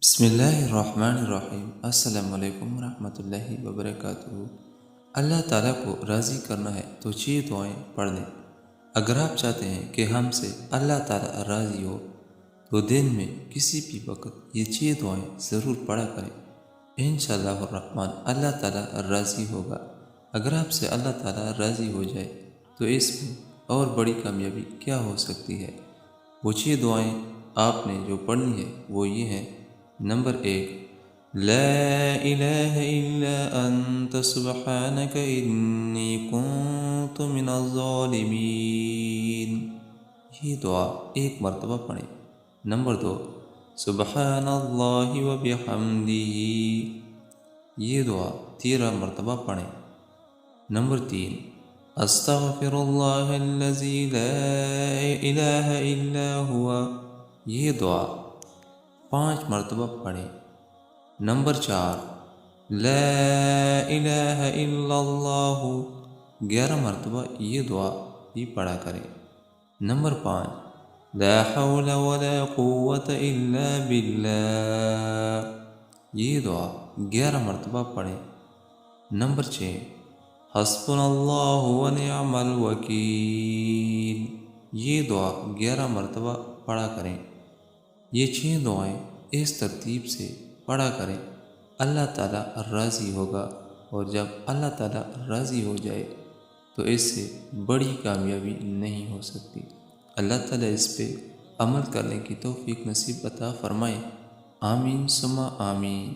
بسم اللہ الرحمن الرحیم۔ السلام علیکم ورحمۃ اللہ وبرکاتہ۔ اللہ تعالیٰ کو راضی کرنا ہے تو 6 دعائیں پڑھ لیں۔ اگر آپ چاہتے ہیں کہ ہم سے اللہ تعالیٰ راضی ہو تو دن میں کسی بھی وقت یہ 6 دعائیں ضرور پڑھا کریں۔ انشاءاللہ الرحمن اللہ تعالیٰ راضی ہوگا۔ اگر آپ سے اللہ تعالیٰ راضی ہو جائے تو اس میں اور بڑی کامیابی کیا ہو سکتی ہے۔ وہ 6 دعائیں آپ نے جو پڑھنی ہے وہ یہ ہیں۔ نمبر 1، لا الہ الا انت سبحانک انی کنت من الظالمین، یہ دعا 1 مرتبہ پڑھیں۔ نمبر 2، سبحان اللہ وبحمدہ، یہ دعا 13 مرتبہ پڑھیں۔ نمبر 3، استغفر اللہ الذی لا الہ الا ہوا، یہ دعا 5 مرتبہ پڑھیں۔ نمبر 4، لا الہ الا اللہ، 11 مرتبہ یہ دعا بھی پڑھا کریں۔ نمبر 5، لا حول ولا قوة الا باللہ، یہ دعا 11 مرتبہ پڑھیں۔ نمبر 6، حسبنا اللہ ونعم الوکیل، یہ دعا 11 مرتبہ پڑھا کریں۔ یہ 6 دعائیں اس ترتیب سے پڑھا کریں، اللہ تعالیٰ راضی ہوگا، اور جب اللہ تعالیٰ راضی ہو جائے تو اس سے بڑی کامیابی نہیں ہو سکتی۔ اللہ تعالیٰ اس پہ عمل کرنے کی توفیق نصیب عطا فرمائے۔ آمین ثم آمین۔